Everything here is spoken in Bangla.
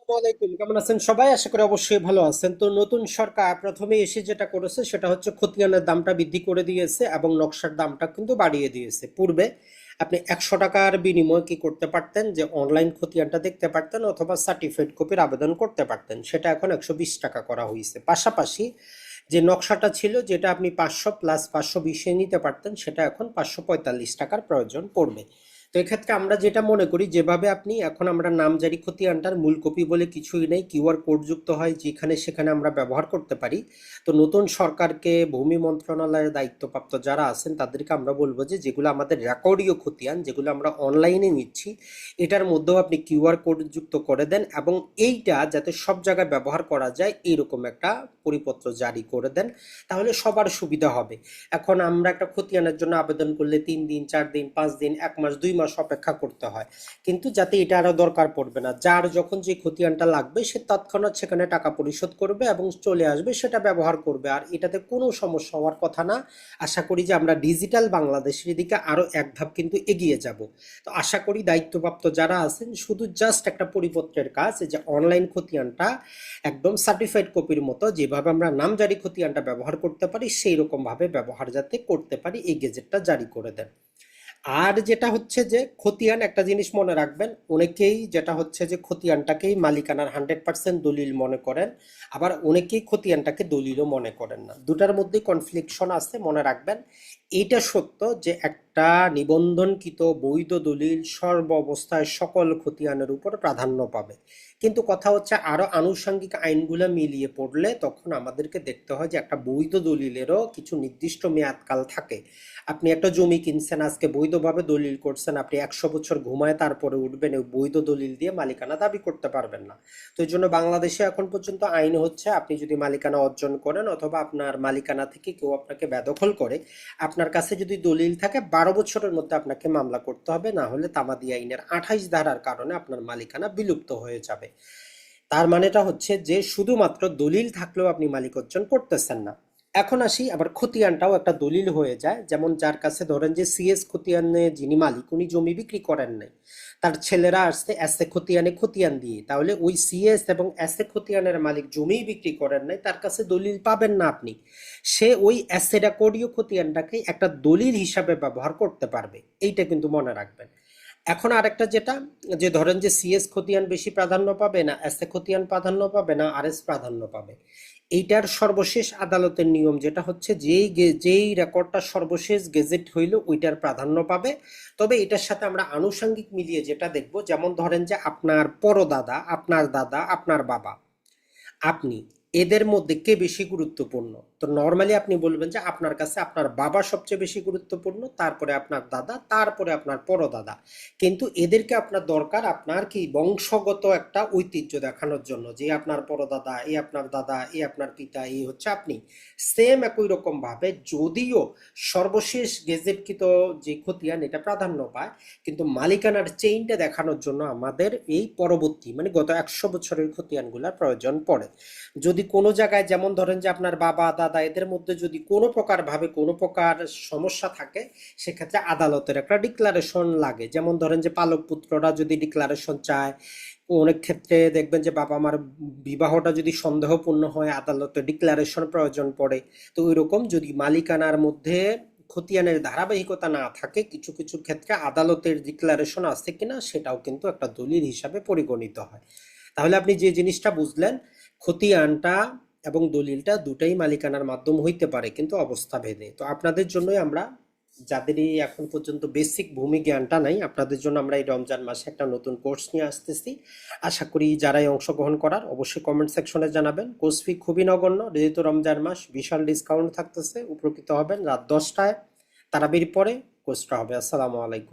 আসসালামু আলাইকুম, কেমন আছেন সবাই? আশা করি অবশ্যই ভালো আছেন। তো নতুন সরকার প্রথমে এসে যেটা করেছে সেটা হচ্ছে খতিয়ানের দামটা বৃদ্ধি করে দিয়েছে এবং নকশার দামটা কিন্তু বাড়িয়ে দিয়েছে। পূর্বে আপনি 100 টাকার বিনিময়ে কি করতে পারতেন, যে অনলাইন খতিয়ানটা দেখতে পারতেন অথবা সার্টিফাইড কপির আবেদন করতে পারতেন, সেটা এখন 120 টাকা করা হয়েছে। পাশাপাশি যে নকশাটা ছিল, যেটা আপনি 500 প্লাস 520 নিতে পারতেন, সেটা এখন 545 টাকার প্রয়োজন পড়বে। তো এক্ষেত্রে আমরা যেটা মনে করি, যেভাবে আপনি এখন আমরা নামজারি খতিয়ানটার মূল কপি বলে কিছুই নেই, কিউআর কোড যুক্ত হয় যেখানে সেখানে আমরা ব্যবহার করতে পারি। তো নতুন সরকারকে, ভূমি মন্ত্রণালয়ের দায়িত্বপ্রাপ্ত যারা আছেন তাদেরকে আমরা বলবো যে যেগুলো আমাদের রেকর্ডীয় খতিয়ান, যেগুলো আমরা অনলাইনে নিচ্ছি, এটার মধ্যেও আপনি কিউআর কোড যুক্ত করে দেন এবং এইটা যাতে সব জায়গায় ব্যবহার করা যায় এরকম একটা পরিপত্র জারি করে দেন, তাহলে সবার সুবিধা হবে। এখন আমরা একটা খতিয়ানের জন্য আবেদন করলে 3 দিন, 4 দিন, 5 দিন, 1 মাস, 2 মাস অপেক্ষা করতে হয়। কিন্তু যাতে এটা আরো দরকার পড়বে না, যার যখন যে খতিয়ানটা লাগবে সে তৎক্ষণাৎ সেখানে টাকা পরিশোধ করবে এবং চলে আসবে, সেটা ব্যবহার করবে, আর এটাতে কোনো সমস্যা হওয়ার কথা না। আশা করি যে আমরা ডিজিটাল বাংলাদেশের দিকে আরো এক ধাপ কিন্তু এগিয়ে যাব। তো আশা করি দায়িত্বপ্রাপ্ত যারা আছেন শুধু জাস্ট একটা পরিপত্রের কাজ, যে অনলাইন খতিয়ানটা একদম সার্টিফাইড কপির মতো যেভাবে আমরা নামজারি খতিয়ানটা ব্যবহার করতে পারি সেই রকম ভাবে ব্যবহার যাতে করতে পারি, এই গেজেটটা জারি করে দেন। আর যেটা হচ্ছে যে খতিয়ান, একটা জিনিস মনে রাখবেন, অনেকেই যেটা হচ্ছে যে খতিয়ানটাকেই মালিকানার 100% দলিল মনে করেন, আবার অনেকেই খতিয়ানটাকে দলিলও মনে করেন না। দুটার মধ্যে কনফ্লিকশন আছে, মনে রাখবেন। এইটা সত্য যে একটা নিবন্ধনকৃত বৈধ দলিল সর্ব অবস্থায় সকল খতিয়ানের উপর প্রাধান্য পাবে, কিন্তু কথা হচ্ছে আরো আনুষঙ্গিক আইনগুলো মিলিয়ে পড়লে তখন আমাদেরকে দেখতে হয় যে একটা বৈধ দলিলেরও কিছু নির্দিষ্ট মেয়াদকাল থাকে। আপনি একটা জমি কিনছেন, আজকে বৈধভাবে দলিল করছেন, আপনি 100 বছর ঘুমায় তারপরে উঠবেন, ওই বৈধ দলিল দিয়ে মালিকানা দাবি করতে পারবেন না। তো এই জন্য বাংলাদেশে এখন পর্যন্ত আইন হচ্ছে, আপনি যদি মালিকানা অর্জন করেন অথবা আপনার মালিকানা থেকে কেউ আপনাকে বেদখল করে, আপনার কাছে যদি দলিল থাকে 12 বছরের মধ্যে আপনাকে মামলা করতে হবে, না হলে তামাদি আইনের 28 ধারার কারণে আপনার মালিকানা বিলুপ্ত হয়ে যাবে। তার মানেটা হচ্ছে যে শুধুমাত্র দলিল থাকলেও আপনি মালিক অর্জন করতেছেন না। এখন আসি, আবার খতিয়ানটাও একটা দলিল হয়ে যায়। যেমন যার কাছে ধরেন যে সিএস খতিয়ানে যিনি মালিক, উনি জমি বিক্রি করেন নাই, তার ছেলেরা আসছে এসএ খতিয়ানে খতিয়ান দিয়ে, তাহলে ওই সিএস এবং এসএ খতিয়ানের মালিক জমি বিক্রি করেন নাই, তার কাছে দলিল পাবেন না আপনি। সে ওই এসএ রেকর্ডীয় খতিয়ানটাকে একটা দলিল হিসাবে ব্যবহার করতে পারবে, এইটা কিন্তু মনে রাখবেন। এখন আরেকটা যেটা, যে ধরেন যে সিএস খতিয়ান বেশি প্রাধান্য পাবে না এসএ খতিয়ান প্রাধান্য পাবে না আরএস প্রাধান্য পাবে, এইটার সর্বশেষ আদালতের নিয়ম যেটা হচ্ছে যেই রেকর্ডটা সর্বশেষ গেজেট হইল ওইটার প্রাধান্য পাবে। তবে এটার সাথে আমরা আনুষঙ্গিক মিলিয়ে যেটা দেখব, যেমন ধরেন যে আপনার পরদাদা, আপনার দাদা, আপনার বাবা, আপনি, এদের মধ্যে কে বেশি গুরুত্বপূর্ণ? তো নর্মালি আপনি বলবেন যে আপনার কাছে আপনার বাবা সবচেয়ে বেশি গুরুত্বপূর্ণ, তারপরে আপনার দাদা, তারপরে আপনার পরদাদা। কিন্তু এদেরকে আপনার দরকার আপনার কি বংশগত একটা ঐতিহ্য দেখানোর জন্য, যে আপনার পরদাদা, এই আপনার দাদা, এই আপনার পিতা, এই হচ্ছে আপনি। সেম একই রকম ভাবে যদিও সর্বশেষ গেজেটকৃত যে খতিয়ান এটা প্রাধান্য পায়, কিন্তু মালিকানার চেইনটা দেখানোর জন্য আমাদের এই পরবর্তী মানে গত 100 বছরের খতিয়ানগুলোর প্রয়োজন পড়ে। যদি কোনো জায়গায়, যেমন ধরেন যে আপনার বাবা দাদা এদের মধ্যে যদি কোনো প্রকার ভাবে কোনো প্রকার সমস্যা থাকে, সেক্ষেত্রে আদালতের একটা ডিক্লারেশন লাগে। যেমন ধরেন যে পালক পুত্ররা যদি ডিক্লারেশন চায়, অনেক ক্ষেত্রে দেখবেন যে বাবা মার বিবাহটা যদি সন্দেহপূর্ণ হয় আদালতে ডিক্লারেশন প্রয়োজন পড়ে। তো ওই রকম যদি মালিকানার মধ্যে খতিয়ানের ধারাবাহিকতা না থাকে, কিছু কিছু ক্ষেত্রে আদালতের ডিক্লারেশন আছে কিনা সেটাও কিন্তু একটা দলিল হিসাবে পরিগণিত হয়। তাহলে আপনি যে জিনিসটা বুঝলেন, খতিয়ানটা এবং দলিলটা দুটাই মালিকানার মাধ্যম হইতে পারে, কিন্তু অবস্থা ভেদে। তো আপনাদের জন্যই আমরা, যাদেরই এখন পর্যন্ত বেসিক ভূমি জ্ঞানটা নাই, আপনাদের জন্য আমরা এই রমজান মাসে একটা নতুন কোর্স নিয়ে আসতেছি। আশা করি যারাই অংশগ্রহণ করার অবশ্যই কমেন্ট সেকশনে জানাবেন। কোর্স ফি খুবই নগণ্য, যেহেতু রমজান মাস বিশাল ডিসকাউন্ট থাকতেছে, উপকৃত হবেন। রাত 10টায় তারাবির পরে কোর্সটা হবে। আসসালামু আলাইকুম।